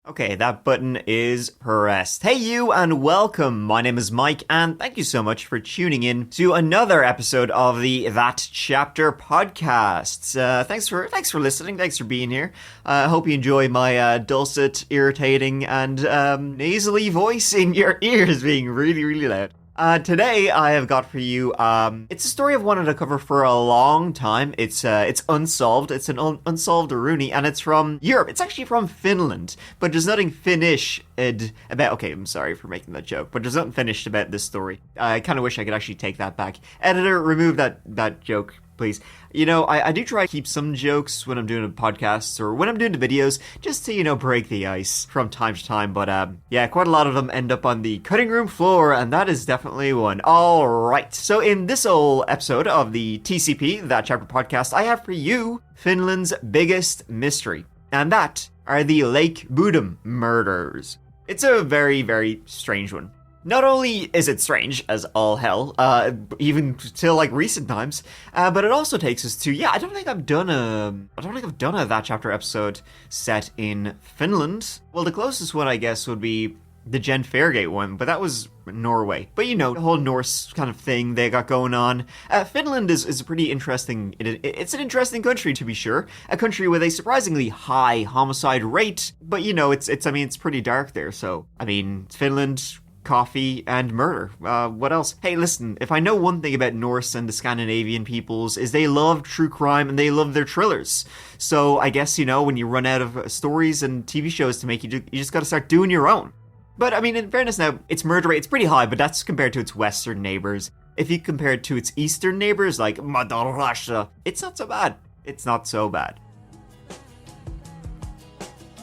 Okay, that button is pressed. Hey you and welcome. My name is Mike and thank you so much for tuning in to another episode of the That Chapter podcast. Thanks for listening. Thanks for being here. I hope you enjoy my dulcet, irritating and nasally voice in your ears being really, really loud. Today I have got for you, it's a story I've wanted to cover for a long time. It's unsolved. It's an unsolved Rooney, and it's from Europe. It's actually from Finland, but there's nothing Finnish about, okay, I'm sorry for making that joke, but there's nothing finished about this story. I kind of wish I could actually take that back. Editor, remove that joke, please. You know, I do try to keep some jokes when I'm doing podcasts or when I'm doing the videos, just to, break the ice from time to time. But, yeah, quite a lot of them end up on the cutting room floor, and that is definitely one. All right. So in this whole episode of the TCP, That Chapter podcast, I have for you Finland's biggest mystery. And that are the Lake Bodom Murders. It's a very, very strange one. Not only is it strange as all hell, even till recent times, but it also takes us to, I don't think I've done a That Chapter episode set in Finland. Well, the closest one I guess would be the Jen Fairgate one, but that was Norway. But the whole Norse kind of thing they got going on. Finland is a pretty interesting, it's an interesting country to be sure. A country with a surprisingly high homicide rate, but it's pretty dark there, so, Finland, coffee, and murder. What else? Hey, listen, if I know one thing about Norse and the Scandinavian peoples is they love true crime and they love their thrillers. So I guess, when you run out of stories and TV shows to make, you just gotta start doing your own. But, in fairness now, its murder rate, it's pretty high, but that's compared to its western neighbors. If you compare it to its eastern neighbors, like Mother Russia, it's not so bad. It's not so bad.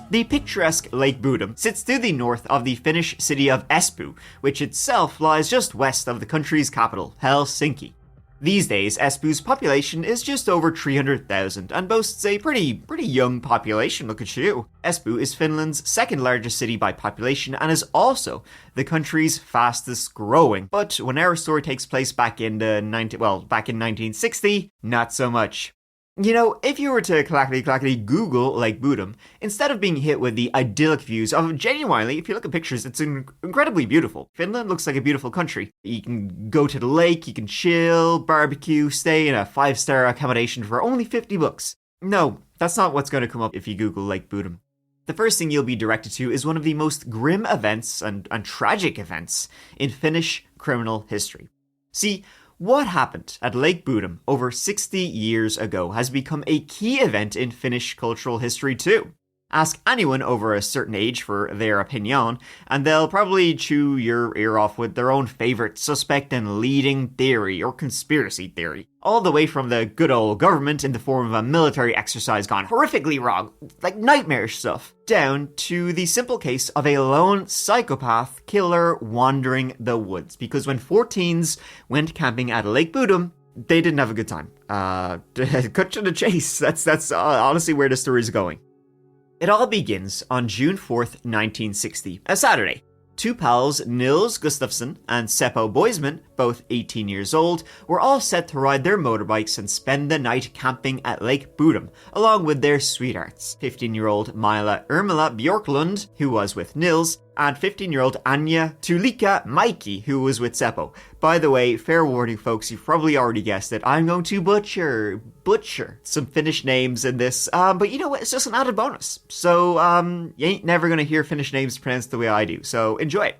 The picturesque Lake Bodom sits to the north of the Finnish city of Espoo, which itself lies just west of the country's capital, Helsinki. These days, Espoo's population is just over 300,000 and boasts a pretty young population, look at you. Espoo is Finland's second largest city by population and is also the country's fastest growing. But when our story takes place back in 1960, not so much. If you were to clackety Google Lake Bodom, instead of being hit with the idyllic views of genuinely, if you look at pictures, it's incredibly beautiful. Finland looks like a beautiful country. You can go to the lake, you can chill, barbecue, stay in a 5-star accommodation for only $50. No, that's not what's going to come up if you Google Lake Bodom. The first thing you'll be directed to is one of the most grim events and tragic events in Finnish criminal history. See, what happened at Lake Bodom over 60 years ago has become a key event in Finnish cultural history too. Ask anyone over a certain age for their opinion, and they'll probably chew your ear off with their own favorite suspect and leading theory or conspiracy theory. All the way from the good old government in the form of a military exercise gone horrifically wrong, like nightmarish stuff, down to the simple case of a lone psychopath killer wandering the woods. Because when 14s went camping at Lake Bodom, they didn't have a good time. Cut to the chase. That's honestly where the story's going. It all begins on June 4th, 1960, a Saturday. Two pals, Nils Gustafsson and Seppo Boisman, both 18 years old, were all set to ride their motorbikes and spend the night camping at Lake Bodom, along with their sweethearts, 15-year-old Mila Irmela Bjorklund, who was with Nils, and 15-year-old Anja Tulika Mikey, who was with Seppo. By the way, fair warning folks, you've probably already guessed it, I'm going to butcher some Finnish names in this, but you know what, it's just an added bonus. So, you ain't never gonna hear Finnish names pronounced the way I do, so enjoy it.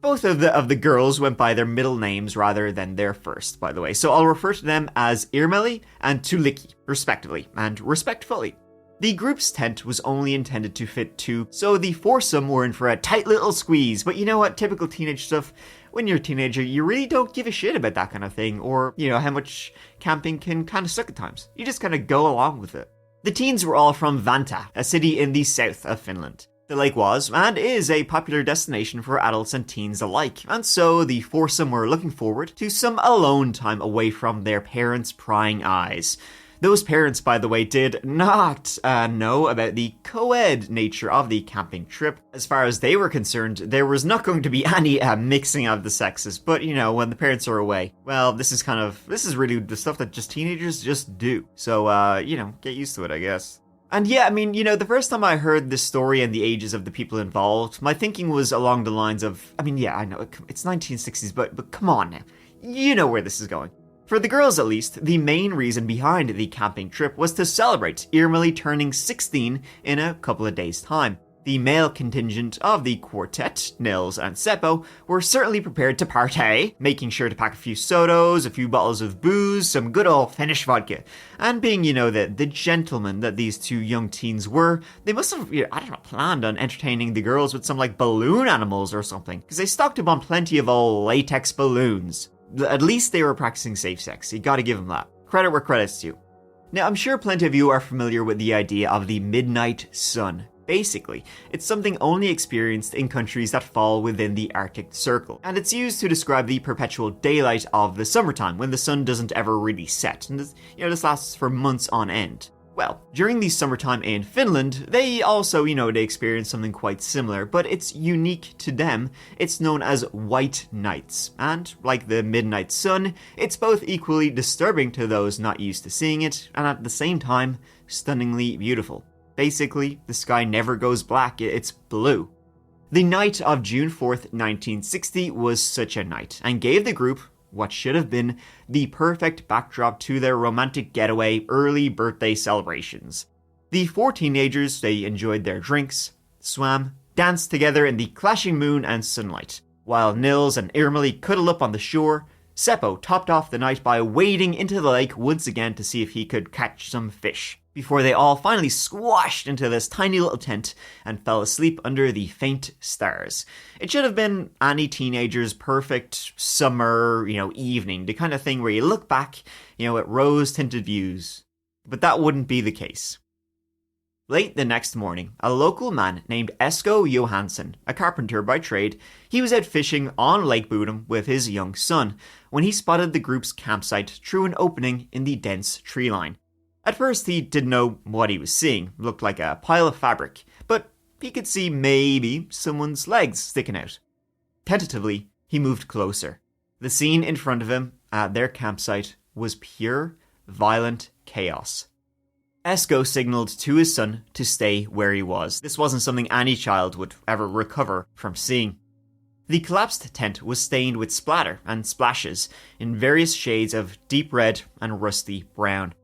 Both of the girls went by their middle names rather than their first, by the way, so I'll refer to them as Irmeli and Tuliki, respectively, and respectfully. The group's tent was only intended to fit two, so the foursome were in for a tight little squeeze, but you know what, typical teenage stuff, when you're a teenager, you really don't give a shit about that kind of thing, or, how much camping can kind of suck at times. You just kind of go along with it. The teens were all from Vantaa, a city in the south of Finland. The lake was, and is, a popular destination for adults and teens alike, and so the foursome were looking forward to some alone time away from their parents' prying eyes. Those parents, by the way, did not know about the co-ed nature of the camping trip. As far as they were concerned, there was not going to be any mixing of the sexes, but when the parents are away, well, this is really the stuff that just teenagers just do. So, get used to it, I guess. And yeah, I mean, the first time I heard this story and the ages of the people involved, my thinking was along the lines of, I mean, yeah, I know, it's 1960s, but come on now. You know where this is going. For the girls at least, the main reason behind the camping trip was to celebrate Irmeli turning 16 in a couple of days' time. The male contingent of the quartet, Nils and Seppo, were certainly prepared to partay, making sure to pack a few sodos, a few bottles of booze, some good old Finnish vodka. And being, the gentlemen that these two young teens were, they must have, planned on entertaining the girls with some, balloon animals or something, because they stocked up on plenty of old latex balloons. At least they were practicing safe sex, you gotta give them that. Credit where credit's due. Now, I'm sure plenty of you are familiar with the idea of the midnight sun. Basically, it's something only experienced in countries that fall within the Arctic Circle, and it's used to describe the perpetual daylight of the summertime, when the sun doesn't ever really set, and this lasts for months on end. Well, during the summertime in Finland, they also, they experience something quite similar, but it's unique to them. It's known as white nights, and like the midnight sun, it's both equally disturbing to those not used to seeing it, and at the same time, stunningly beautiful. Basically, the sky never goes black, it's blue. The night of June 4th, 1960 was such a night, and gave the group what should have been the perfect backdrop to their romantic getaway early birthday celebrations. The four teenagers, they enjoyed their drinks, swam, danced together in the clashing moon and sunlight, while Nils and Irmeli cuddled up on the shore. Seppo topped off the night by wading into the lake once again to see if he could catch some fish, before they all finally squashed into this tiny little tent and fell asleep under the faint stars. It should have been any teenager's perfect summer, evening, the kind of thing where you look back, at rose-tinted views. But that wouldn't be the case. Late the next morning, a local man named Esko Johansson, a carpenter by trade, he was out fishing on Lake Bodom with his young son when he spotted the group's campsite through an opening in the dense tree line. At first, he didn't know what he was seeing. It looked like a pile of fabric, but he could see maybe someone's legs sticking out. Tentatively, he moved closer. The scene in front of him at their campsite was pure, violent chaos. Esko signaled to his son to stay where he was. This wasn't something any child would ever recover from seeing. The collapsed tent was stained with splatter and splashes in various shades of deep red and rusty brown.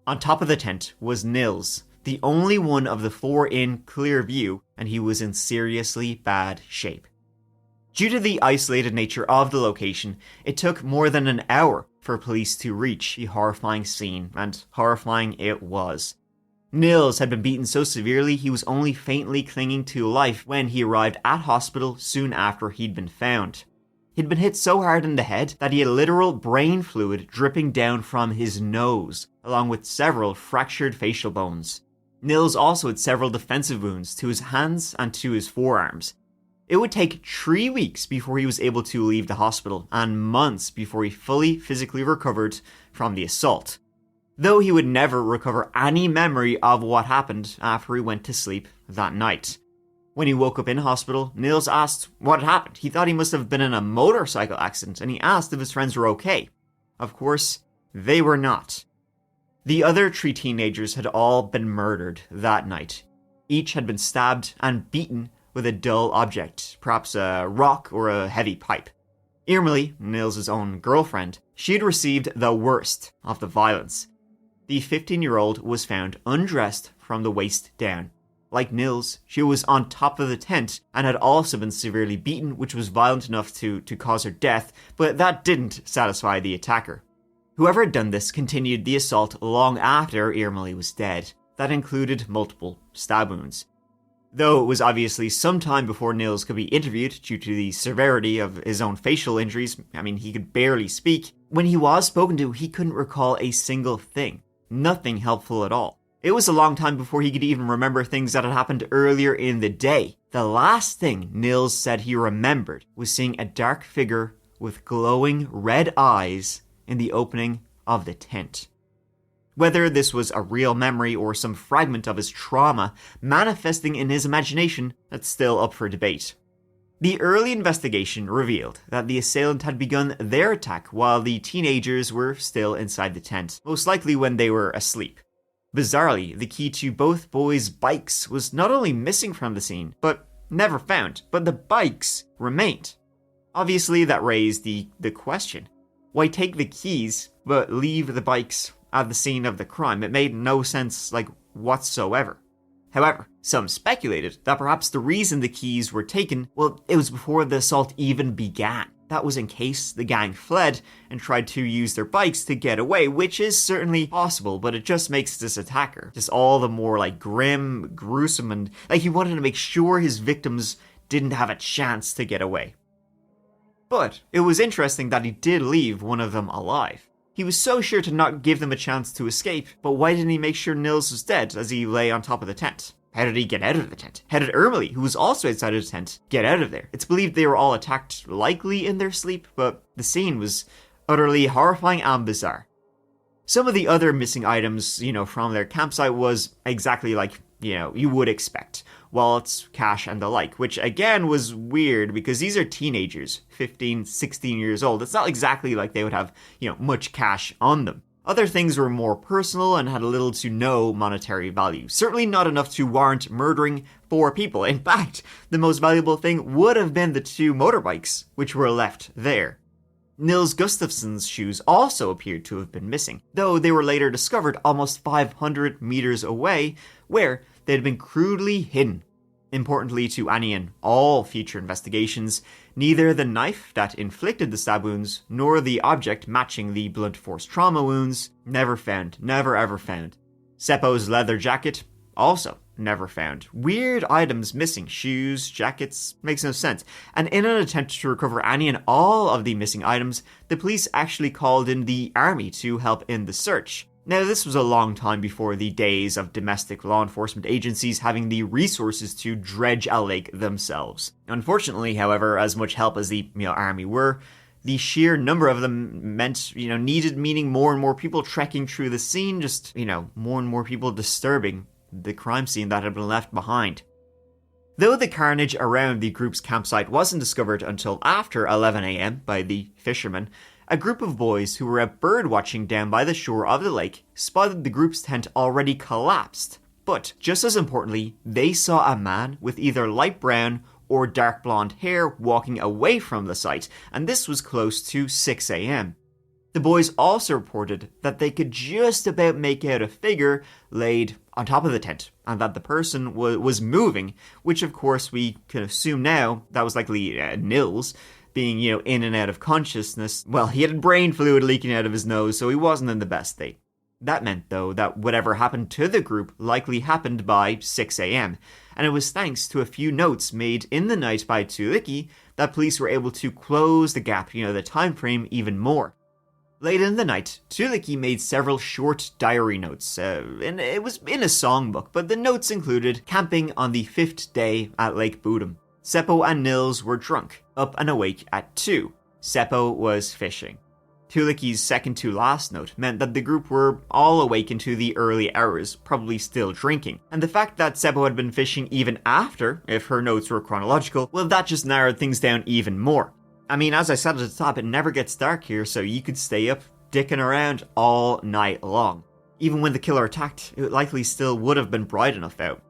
On top of the tent was Nils, the only one of the four in clear view, and he was in seriously bad shape. Due to the isolated nature of the location, it took more than an hour for police to reach the horrifying scene, and horrifying it was. Nils had been beaten so severely he was only faintly clinging to life when he arrived at hospital soon after he'd been found. He'd been hit so hard in the head that he had literal brain fluid dripping down from his nose, along with several fractured facial bones. Nils also had several defensive wounds to his hands and to his forearms. It would take 3 weeks before he was able to leave the hospital, and months before he fully physically recovered from the assault. Though he would never recover any memory of what happened after he went to sleep that night. When he woke up in hospital, Nils asked what had happened. He thought he must have been in a motorcycle accident, and he asked if his friends were okay. Of course, they were not. The other 3 teenagers had all been murdered that night. Each had been stabbed and beaten with a dull object, perhaps a rock or a heavy pipe. Irmeli, Nils' own girlfriend, she had received the worst of the violence. The 15-year-old was found undressed from the waist down. Like Nils, she was on top of the tent and had also been severely beaten, which was violent enough to cause her death, but that didn't satisfy the attacker. Whoever had done this continued the assault long after Irmeli was dead. That included multiple stab wounds. Though it was obviously some time before Nils could be interviewed due to the severity of his own facial injuries, he could barely speak. When he was spoken to, he couldn't recall a single thing. Nothing helpful at all. It was a long time before he could even remember things that had happened earlier in the day. The last thing Nils said he remembered was seeing a dark figure with glowing red eyes in the opening of the tent. Whether this was a real memory or some fragment of his trauma manifesting in his imagination, that's still up for debate. The early investigation revealed that the assailant had begun their attack while the teenagers were still inside the tent, most likely when they were asleep. Bizarrely, the key to both boys' bikes was not only missing from the scene, but never found, but the bikes remained. Obviously, that raised the question. Why take the keys, but leave the bikes at the scene of the crime? It made no sense, whatsoever. However, some speculated that perhaps the reason the keys were taken, well, it was before the assault even began. That was in case the gang fled and tried to use their bikes to get away, which is certainly possible, but it just makes this attacker just all the more grim, gruesome, and he wanted to make sure his victims didn't have a chance to get away. But it was interesting that he did leave one of them alive. He was so sure to not give them a chance to escape, but why didn't he make sure Nils was dead as he lay on top of the tent? How did he get out of the tent? How did Ermely, who was also outside of the tent, get out of there? It's believed they were all attacked likely in their sleep, but the scene was utterly horrifying and bizarre. Some of the other missing items, from their campsite was exactly like, you would expect. Wallets, cash, and the like, which again was weird because these are teenagers, 15, 16 years old. It's not exactly like they would have, much cash on them. Other things were more personal and had little to no monetary value. Certainly not enough to warrant murdering 4 people. In fact, the most valuable thing would have been the 2 motorbikes, which were left there. Nils Gustafsson's shoes also appeared to have been missing, though they were later discovered almost 500 meters away, where they had been crudely hidden. Importantly to Annie and all future investigations, neither the knife that inflicted the stab wounds, nor the object matching the blunt force trauma wounds, never found, never ever found. Seppo's leather jacket, also never found. Weird items missing, shoes, jackets, makes no sense. And in an attempt to recover any and all of the missing items, the police actually called in the army to help in the search. Now, this was a long time before the days of domestic law enforcement agencies having the resources to dredge a lake themselves. Unfortunately, however, as much help as the army were, the sheer number of them meant, meaning more and more people trekking through the scene, just, more and more people disturbing the crime scene that had been left behind. Though the carnage around the group's campsite wasn't discovered until after 11 a.m. by the fishermen, a group of boys who were out bird watching down by the shore of the lake spotted the group's tent already collapsed. But, just as importantly, they saw a man with either light brown or dark blonde hair walking away from the site, and this was close to 6 a.m. The boys also reported that they could just about make out a figure laid on top of the tent, and that the person was moving, which of course we can assume now that was likely Nils, being, in and out of consciousness. Well, he had brain fluid leaking out of his nose, so he wasn't in the best state. That meant, though, that whatever happened to the group likely happened by 6 a.m., and it was thanks to a few notes made in the night by Tuulikki that police were able to close the gap, the time frame, even more. Late in the night, Tuulikki made several short diary notes, and it was in a songbook, but the notes included camping on the 5th day at Lake Bodom. Seppo and Nils were drunk, up and awake at 2. Seppo was fishing. Tuulikki's second to last note meant that the group were all awake into the early hours, probably still drinking. And the fact that Seppo had been fishing even after, if her notes were chronological, well, that just narrowed things down even more. I mean, as I said at the top, it never gets dark here, so you could stay up dicking around all night long. Even when the killer attacked, it likely still would have been bright enough out.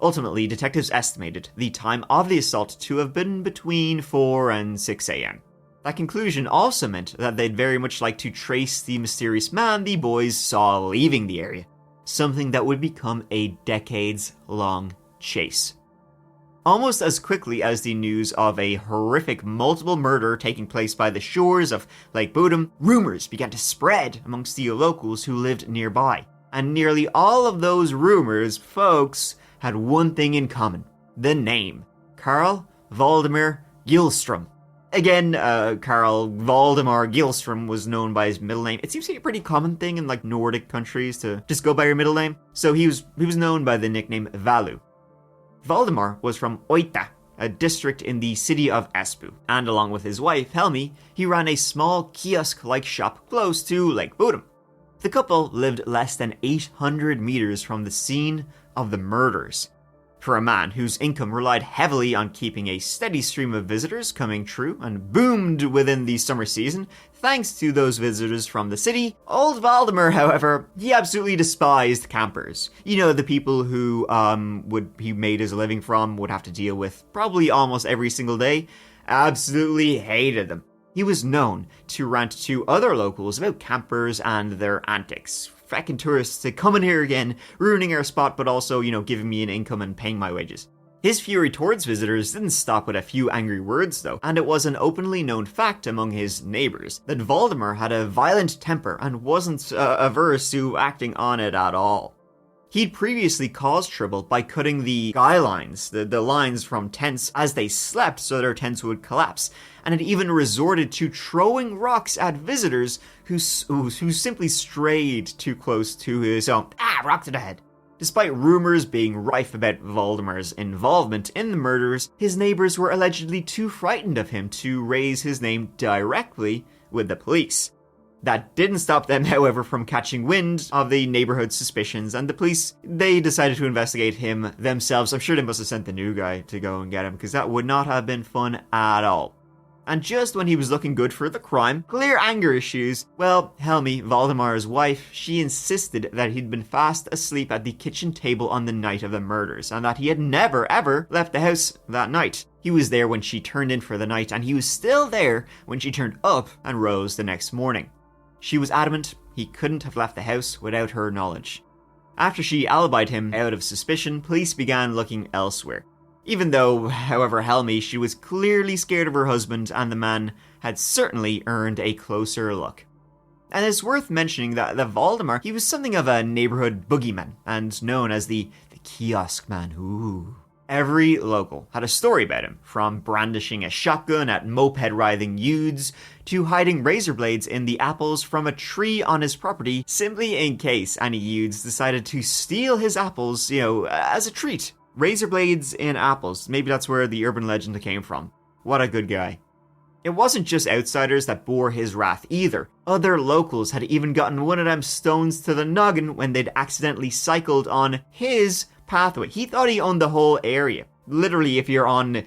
Ultimately, detectives estimated the time of the assault to have been between 4 and 6 a.m. That conclusion also meant that they'd very much like to trace the mysterious man the boys saw leaving the area, something that would become a decades-long chase. Almost as quickly as the news of a horrific multiple murder taking place by the shores of Lake Bodom, rumors began to spread amongst the locals who lived nearby. And nearly all of those rumors, folks, had one thing in common. The name. Carl Valdemar Gyllstrom. Again, Carl Valdemar Gyllstrom was known by his middle name. It seems to be a pretty common thing in Nordic countries to just go by your middle name. So he was known by the nickname Valu. Valdemar was from Oita, a district in the city of Espoo, and along with his wife, Helmi, he ran a small kiosk-like shop close to Lake Bodom. The couple lived less than 800 meters from the scene of the murders. For a man whose income relied heavily on keeping a steady stream of visitors coming true and boomed within the summer season, thanks to those visitors from the city, old Valdemar, however, he absolutely despised campers. You know, the people who he made his living from, would have to deal with probably almost every single day, absolutely hated them. He was known to rant to other locals about campers and their antics. Fracking tourists to come in here again, ruining our spot, but also, giving me an income and paying my wages. His fury towards visitors didn't stop with a few angry words though, and it was an openly known fact among his neighbours that Valdemar had a violent temper and wasn't averse to acting on it at all. He'd previously caused trouble by cutting the guy lines, the lines from tents as they slept so their tents would collapse, and had even resorted to throwing rocks at visitors who simply strayed too close to his own. Rock to the head. Despite rumours being rife about Valdemar's involvement in the murders, his neighbours were allegedly too frightened of him to raise his name directly with the police. That didn't stop them, however, from catching wind of the neighborhood's suspicions, and the police, they decided to investigate him themselves. I'm sure they must have sent the new guy to go and get him, because that would not have been fun at all. And just when he was looking good for the crime, clear anger issues, well, Helmi, Valdemar's wife, she insisted that he'd been fast asleep at the kitchen table on the night of the murders, and that he had never, ever left the house that night. He was there when she turned in for the night, and he was still there when she turned up and rose the next morning. She was adamant he couldn't have left the house without her knowledge. After she alibied him out of suspicion, police began looking elsewhere. Even though, however, Helmi, she was clearly scared of her husband, and the man had certainly earned a closer look. And it's worth mentioning that Valdemar, he was something of a neighborhood boogeyman, and known as the kiosk man. Ooh. Every local had a story about him, from brandishing a shotgun at moped-riding youths to hiding razor blades in the apples from a tree on his property simply in case any youths decided to steal his apples, as a treat. Razor blades in apples, maybe that's where the urban legend came from. What a good guy. It wasn't just outsiders that bore his wrath either. Other locals had even gotten one of them stones to the noggin when they'd accidentally cycled on his pathway. He thought he owned the whole area. Literally, if you're on...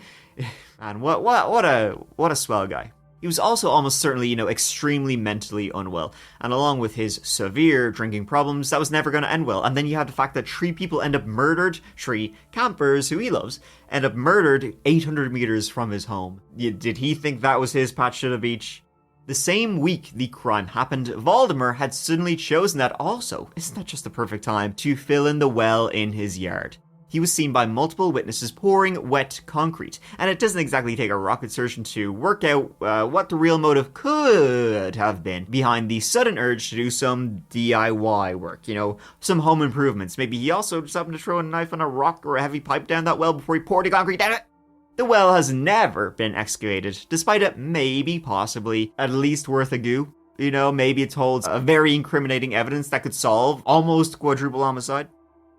Man, what a swell guy. He was also almost certainly, extremely mentally unwell. And along with his severe drinking problems, that was never going to end well. And then you have the fact that 3 people end up murdered, 3 campers who he loves, end up murdered 800 meters from his home. Did he think that was his patch to the beach? The same week the crime happened, Valdemar had suddenly chosen that also, isn't that just the perfect time, to fill in the well in his yard. He was seen by multiple witnesses pouring wet concrete, and it doesn't exactly take a rocket surgeon to work out what the real motive could have been behind the sudden urge to do some DIY work, some home improvements. Maybe he also just happened to throw a knife on a rock or a heavy pipe down that well before he poured the concrete down it. The well has never been excavated, despite it maybe possibly at least worth a go. Maybe it holds a very incriminating evidence that could solve almost quadruple homicide.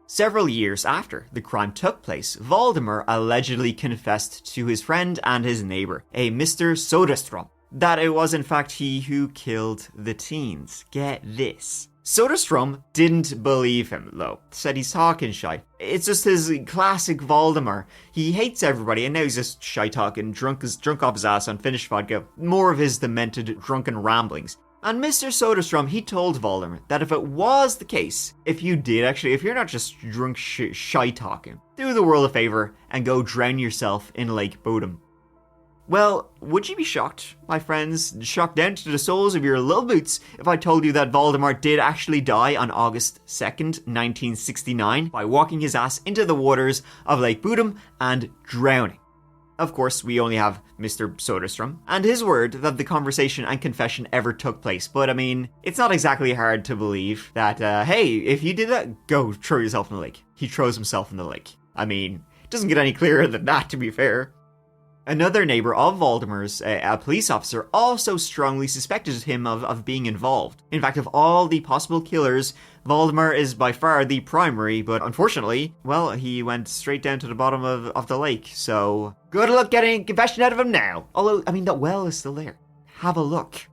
Several years after the crime took place, Valdemar allegedly confessed to his friend and his neighbour, a Mr. Soderstrom, that it was in fact he who killed the teens. Get this. Soderstrom didn't believe him, though. Said he's talking shite. It's just his classic Valdemar. He hates everybody, and now he's just shy-talking, drunk off his ass on Finnish vodka. More of his demented, drunken ramblings. And Mr. Soderstrom, he told Valdemar that if it was the case, if you're not just drunk shy-talking, do the world a favour and go drown yourself in Lake Bodom. Well, would you be shocked, my friends, shocked down to the soles of your little boots, if I told you that Valdemar did actually die on August 2nd, 1969, by walking his ass into the waters of Lake Bodom and drowning? Of course, we only have Mr. Soderstrom and his word that the conversation and confession ever took place. But, it's not exactly hard to believe that, hey, if you did that, go throw yourself in the lake. He throws himself in the lake. It doesn't get any clearer than that, to be fair. Another neighbour of Valdemar's, a police officer, also strongly suspected him of being involved. In fact, of all the possible killers, Valdemar is by far the primary, but unfortunately, well, he went straight down to the bottom of the lake, so good luck getting a confession out of him now. Although, the well is still there. Have a look.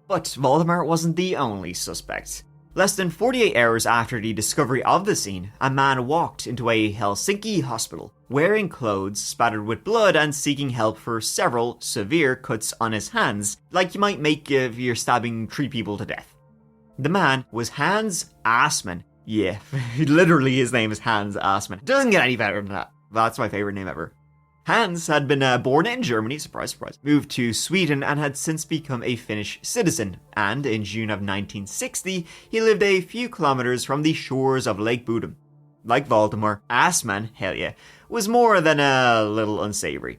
But Valdemar wasn't the only suspect. Less than 48 hours after the discovery of the scene, a man walked into a Helsinki hospital, wearing clothes spattered with blood and seeking help for several severe cuts on his hands, like you might make if you're stabbing 3 people to death. The man was Hans Assmann. Yeah, literally his name is Hans Assmann. Doesn't get any better than that. That's my favorite name ever. Hans had been born in Germany, surprise, surprise, moved to Sweden and had since become a Finnish citizen, and in June of 1960, he lived a few kilometers from the shores of Lake Bodom. Like Valdemar, Assmann, hell yeah, was more than a little unsavory.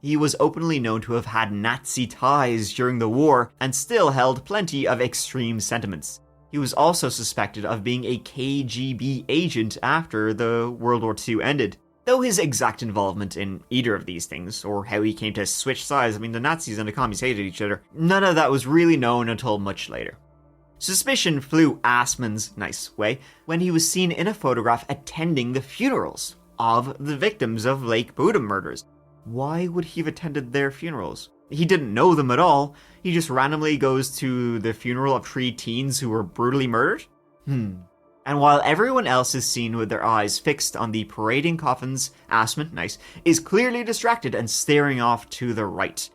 He was openly known to have had Nazi ties during the war and still held plenty of extreme sentiments. He was also suspected of being a KGB agent after the World War II ended. Though his exact involvement in either of these things, or how he came to switch sides, I mean the Nazis and the commies hated each other, none of that was really known until much later. Suspicion flew Assmann's nice way when he was seen in a photograph attending the funerals of the victims of Lake Bodom Murders. Why would he have attended their funerals? He didn't know them at all, he just randomly goes to the funeral of 3 teens who were brutally murdered? And while everyone else is seen with their eyes fixed on the parading coffins, Assmann, nice, is clearly distracted and staring off to the right.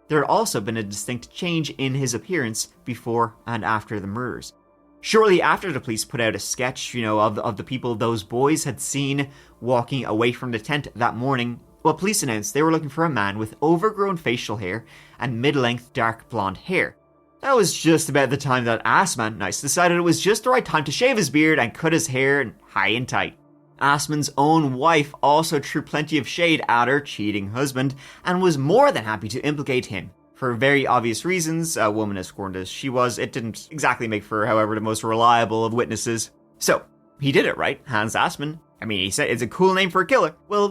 There had also been a distinct change in his appearance before and after the murders. Shortly after the police put out a sketch, of the people those boys had seen walking away from the tent that morning, police announced they were looking for a man with overgrown facial hair and mid-length dark blonde hair. That was just about the time that Assmann, decided it was just the right time to shave his beard and cut his hair high and tight. Assmann's own wife also threw plenty of shade at her cheating husband and was more than happy to implicate him. For very obvious reasons, a woman as scorned as she was, it didn't exactly make for, however, the most reliable of witnesses. So, he did it, right? Hans Assmann. I mean, he said it's a cool name for a killer. Well,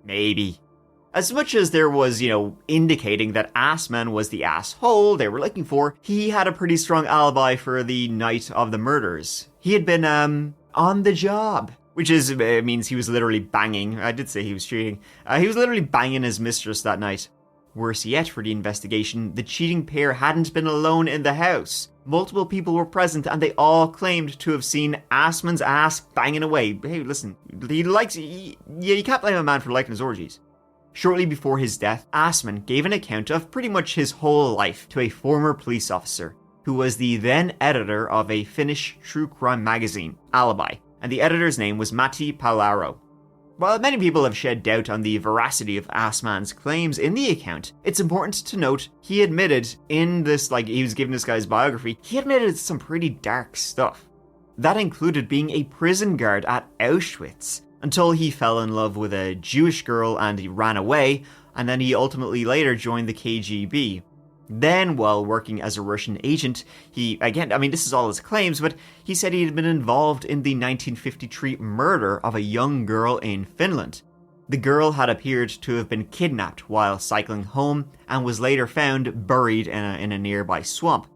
maybe. As much as there was, indicating that Assmann was the asshole they were looking for, he had a pretty strong alibi for the night of the murders. He had been, on the job. Which means he was literally banging. I did say he was cheating. He was literally banging his mistress that night. Worse yet for the investigation, the cheating pair hadn't been alone in the house. Multiple people were present and they all claimed to have seen Assmann's ass banging away. Hey, listen, you can't blame a man for liking his orgies. Shortly before his death, Assmann gave an account of pretty much his whole life to a former police officer, who was the then editor of a Finnish true crime magazine, Alibi, and the editor's name was Matti Palaro. While many people have shed doubt on the veracity of Assmann's claims in the account, it's important to note he admitted in this, he was giving this guy's biography, he admitted some pretty dark stuff. That included being a prison guard at Auschwitz, until he fell in love with a Jewish girl and he ran away, and then he ultimately later joined the KGB. Then, while working as a Russian agent, this is all his claims, but he said he had been involved in the 1953 murder of a young girl in Finland. The girl had appeared to have been kidnapped while cycling home and was later found buried in a nearby swamp.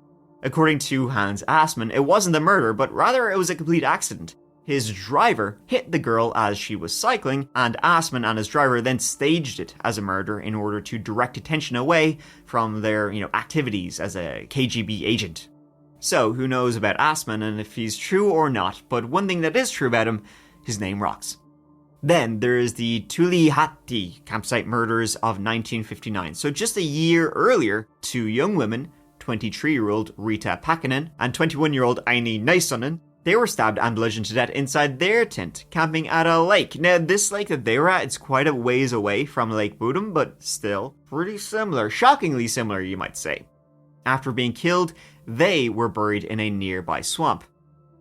According to Hans Assmann, it wasn't a murder, but rather it was a complete accident. His driver hit the girl as she was cycling, and Assmann and his driver then staged it as a murder in order to direct attention away from their, activities as a KGB agent. So, who knows about Assmann and if he's true or not, but one thing that is true about him, his name rocks. Then there's the Tulihatti campsite murders of 1959. So just a year earlier, 2 young women, 23-year-old Rita Pakkanen and 21-year-old Aini Naisonen, they were stabbed and bludgeoned to death inside their tent, camping at a lake. Now, this lake that they were at, it's quite a ways away from Lake Bodom, but still pretty similar. Shockingly similar, you might say. After being killed, they were buried in a nearby swamp.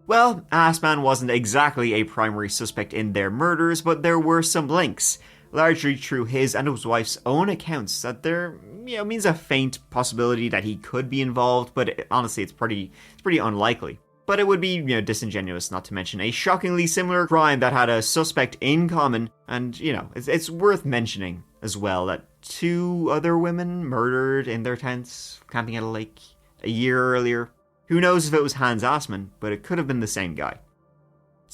Well, Assmann wasn't exactly a primary suspect in their murders, but there were some links, largely through his and his wife's own accounts, that there, means a faint possibility that he could be involved, but honestly, it's pretty unlikely. But it would be, disingenuous not to mention a shockingly similar crime that had a suspect in common, and, it's worth mentioning as well that 2 other women murdered in their tents, camping at a lake, a year earlier. Who knows if it was Hans Assmann, but it could have been the same guy.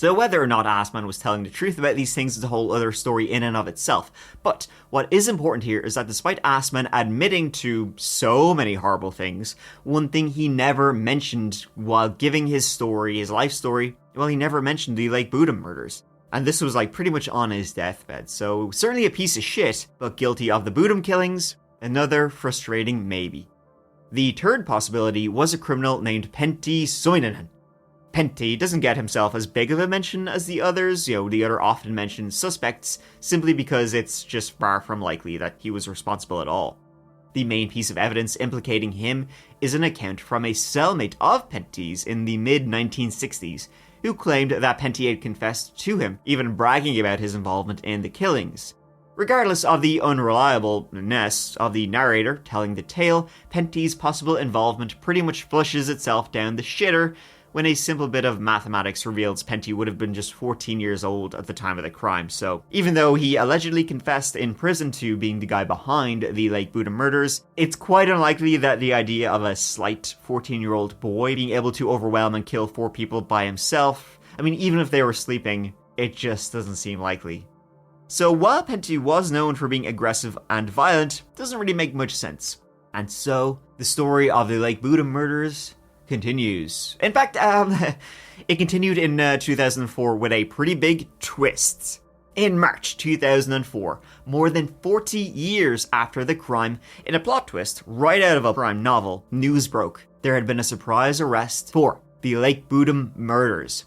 So whether or not Assmann was telling the truth about these things is a whole other story in and of itself. But what is important here is that despite Assmann admitting to so many horrible things, one thing he never mentioned while giving his story, his life story, well, he never mentioned the Lake Bodom murders. And this was pretty much on his deathbed, so certainly a piece of shit, but guilty of the Bodom killings, another frustrating maybe. The third possibility was a criminal named Pentti Soininen. Pentti doesn't get himself as big of a mention as the others, the other often mentioned suspects, simply because it's just far from likely that he was responsible at all. The main piece of evidence implicating him is an account from a cellmate of Pentti's in the mid-1960s, who claimed that Pentti had confessed to him, even bragging about his involvement in the killings. Regardless of the unreliableness of the narrator telling the tale, Pentti's possible involvement pretty much flushes itself down the shitter when a simple bit of mathematics reveals Pentti would have been just 14 years old at the time of the crime. So even though he allegedly confessed in prison to being the guy behind the Lake Bodom murders, it's quite unlikely that the idea of a slight 14-year-old boy being able to overwhelm and kill 4 people by himself, even if they were sleeping, it just doesn't seem likely. So while Pentti was known for being aggressive and violent, it doesn't really make much sense. And so the story of the Lake Bodom murders continues. In fact, it continued in 2004 with a pretty big twist. In March 2004, more than 40 years after the crime, in a plot twist right out of a crime novel, news broke. There had been a surprise arrest for the Lake Bodom murders.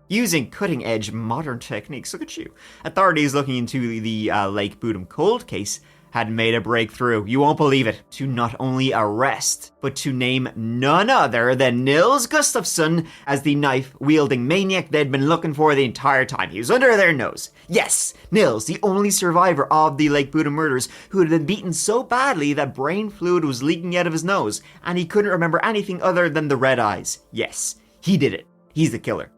Using cutting-edge modern techniques, look at you, authorities looking into the Lake Bodom cold case had made a breakthrough, you won't believe it, to not only arrest, but to name none other than Nils Gustafsson as the knife-wielding maniac they'd been looking for the entire time. He was under their nose. Yes, Nils, the only survivor of the Lake Bodom murders, who had been beaten so badly that brain fluid was leaking out of his nose, and he couldn't remember anything other than the red eyes. Yes, he did it. He's the killer.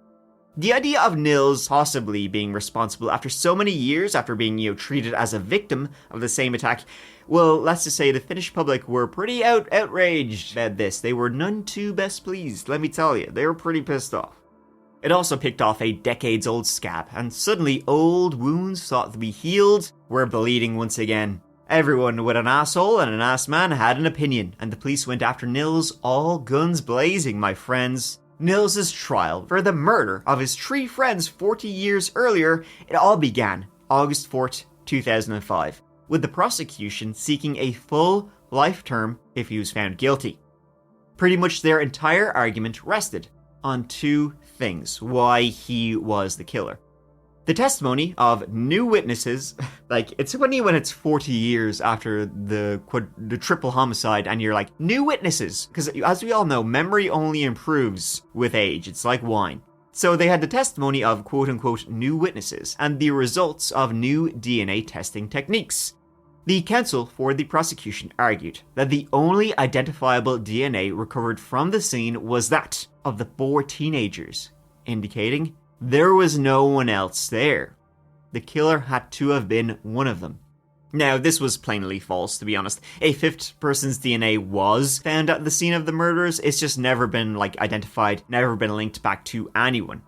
The idea of Nils possibly being responsible after so many years after being, treated as a victim of the same attack, well, let's just say the Finnish public were pretty outraged at this. They were none too best pleased, let me tell you. They were pretty pissed off. It also picked off a decades-old scab, and suddenly old wounds thought to be healed were bleeding once again. Everyone with an asshole and an ass man had an opinion, and the police went after Nils all guns blazing, my friends. Nils' trial for the murder of his 3 friends 40 years earlier, it all began August 4th, 2005, with the prosecution seeking a full life term if he was found guilty. Pretty much their entire argument rested on 2 things why he was the killer. The testimony of new witnesses, it's funny when it's 40 years after the triple homicide and you're like, new witnesses, because as we all know, memory only improves with age, it's like wine. So they had the testimony of quote-unquote new witnesses and the results of new DNA testing techniques. The counsel for the prosecution argued that the only identifiable DNA recovered from the scene was that of the 4 teenagers, indicating there was no one else there. The killer had to have been one of them. Now, this was plainly false, to be honest. A 5th person's DNA was found at the scene of the murders. It's just never been, identified, never been linked back to anyone.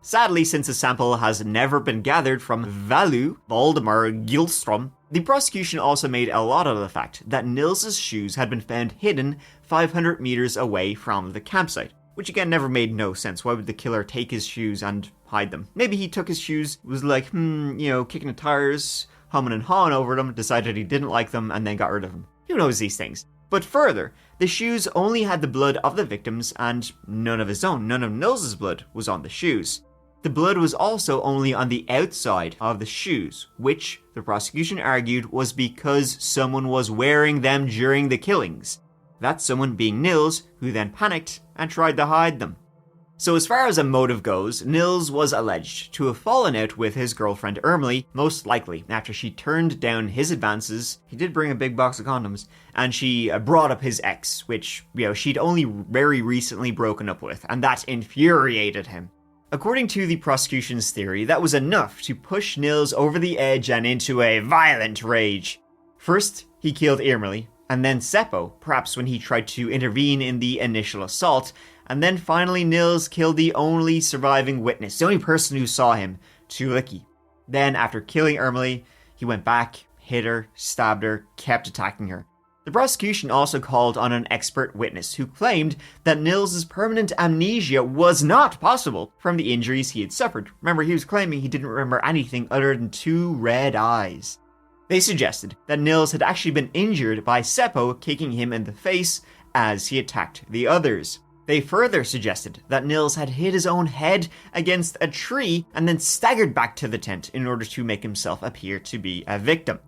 Sadly, since a sample has never been gathered from Valdemar Gyllstrom, the prosecution also made a lot of the fact that Nils' shoes had been found hidden 500 meters away from the campsite. Which again never made no sense. Why would the killer take his shoes and hide them? Maybe he took his shoes, was kicking the tires, humming and hawing over them, decided he didn't like them, and then got rid of them. Who knows these things? But further, the shoes only had the blood of the victims and none of his own. None of Nils' blood was on the shoes. The blood was also only on the outside of the shoes, which the prosecution argued was because someone was wearing them during the killings. That someone being Nils, who then panicked and tried to hide them. So as far as a motive goes, Nils was alleged to have fallen out with his girlfriend Emily, most likely after she turned down his advances. He did bring a big box of condoms, and she brought up his ex, which, she'd only very recently broken up with, and that infuriated him. According to the prosecution's theory, that was enough to push Nils over the edge and into a violent rage. First, he killed Emily, and then Seppo, perhaps when he tried to intervene in the initial assault, And then finally Nils killed the only surviving witness, the only person who saw him, Tuulikki. Then after killing Emily, he went back, hit her, stabbed her, kept attacking her. The prosecution also called on an expert witness who claimed that Nils' permanent amnesia was not possible from the injuries he had suffered. Remember, he was claiming he didn't remember anything other than 2 red eyes. They suggested that Nils had actually been injured by Seppo kicking him in the face as he attacked the others. They further suggested that Nils had hit his own head against a tree and then staggered back to the tent in order to make himself appear to be a victim.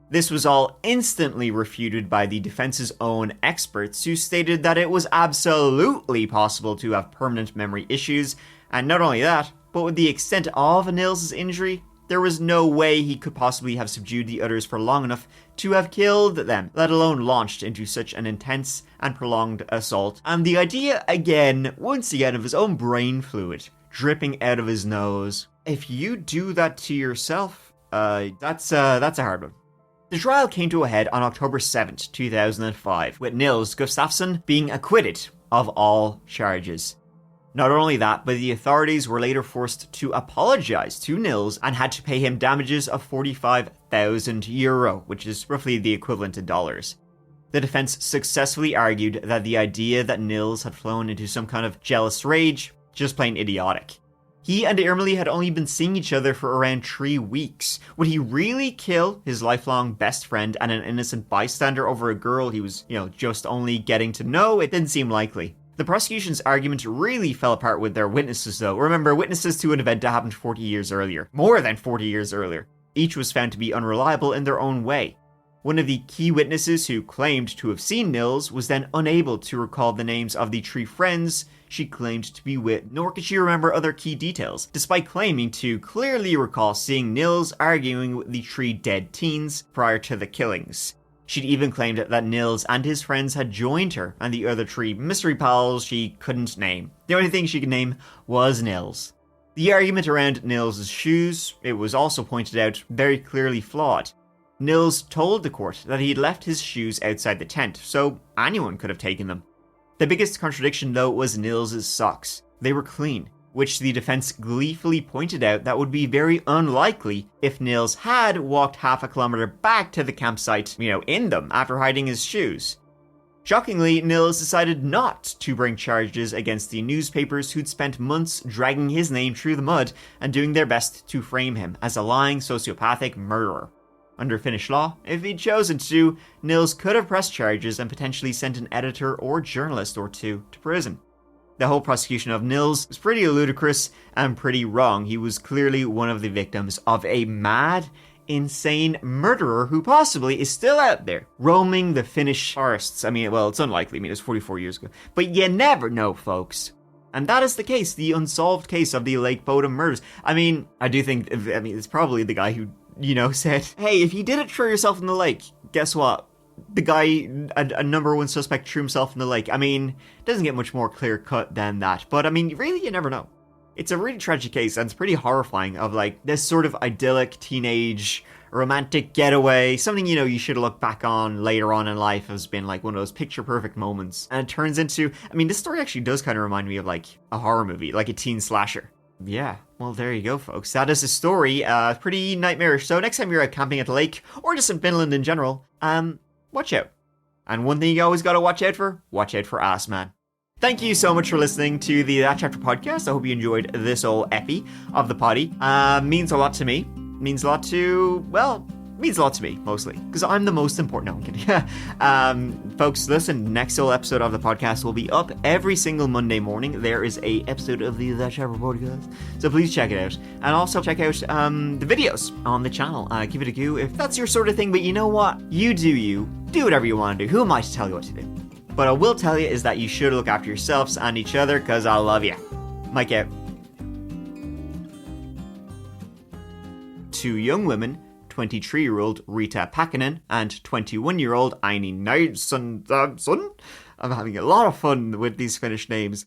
This was all instantly refuted by the defense's own experts, who stated that it was absolutely possible to have permanent memory issues, and not only that, but with the extent of Nils' injury, there was no way he could possibly have subdued the others for long enough to have killed them, let alone launched into such an intense and prolonged assault. And the idea once again, of his own brain fluid dripping out of his nose. If you do that to yourself, that's a hard one. The trial came to a head on October 7th, 2005, with Nils Gustafsson being acquitted of all charges. Not only that, but the authorities were later forced to apologise to Nils and had to pay him damages of €45,000, which is roughly the equivalent to dollars. The defence successfully argued that the idea that Nils had flown into some kind of jealous rage, just plain idiotic. He and Emily had only been seeing each other for around 3 weeks. Would he really kill his lifelong best friend and an innocent bystander over a girl he was, just only getting to know? It didn't seem likely. The prosecution's argument really fell apart with their witnesses, though. Remember, witnesses to an event that happened 40 years earlier. More than 40 years earlier. Each was found to be unreliable in their own way. One of the key witnesses who claimed to have seen Nils was then unable to recall the names of the 3 friends she claimed to be with, nor could she remember other key details, despite claiming to clearly recall seeing Nils arguing with the 3 dead teens prior to the killings. She'd even claimed that Nils and his friends had joined her and the other 3 mystery pals she couldn't name. The only thing she could name was Nils. The argument around Nils' shoes, it was also pointed out, very clearly flawed. Nils told the court that he had left his shoes outside the tent, so anyone could have taken them. The biggest contradiction, though, was Nils' socks. They were clean, which the defense gleefully pointed out that would be very unlikely if Nils had walked half a kilometer back to the campsite, in them after hiding his shoes. Shockingly, Nils decided not to bring charges against the newspapers who'd spent months dragging his name through the mud and doing their best to frame him as a lying sociopathic murderer. Under Finnish law, if he'd chosen to, Nils could have pressed charges and potentially sent an editor or journalist or 2 to prison. The whole prosecution of Nils was pretty ludicrous and pretty wrong. He was clearly one of the victims of a mad, insane murderer who possibly is still out there, roaming the Finnish forests. It's unlikely. It was 44 years ago. But you never know, folks. And that is the case, the unsolved case of the Lake Bodom Murders. I do think, it's probably the guy who said, hey, if you did it throw yourself in the lake, guess what? The guy, a number 1 suspect, threw himself in the lake. It doesn't get much more clear cut than that. But really, you never know. It's a really tragic case, and it's pretty horrifying of this sort of idyllic teenage romantic getaway. Something, you should look back on later on in life as being one of those picture perfect moments. And it turns into, this story actually does kind of remind me of a horror movie, like a teen slasher. Yeah, well, there you go, folks. That is the story. Pretty nightmarish. So next time you're out camping at the lake, or just in Finland in general, watch out. And one thing you always gotta watch out for Assmann. Thank you so much for listening to the That Chapter podcast. I hope you enjoyed this old epi of the potty. Means a lot to me. Means a lot to me, mostly. Because I'm the most important. No, I'm kidding. Folks, listen, next whole episode of the podcast will be up every single Monday morning. There is a episode of the That Chapter podcast. So please check it out. And also check out the videos on the channel. Give it a go if that's your sort of thing. But you know what? You do you. Do whatever you want to do. Who am I to tell you what to do? But I will tell you is that you should look after yourselves and each other, because I love you. Mike out. 2 young women, 23-year-old Rita Pakkanen and 21-year-old Aini Nilsson. I'm having a lot of fun with these Finnish names.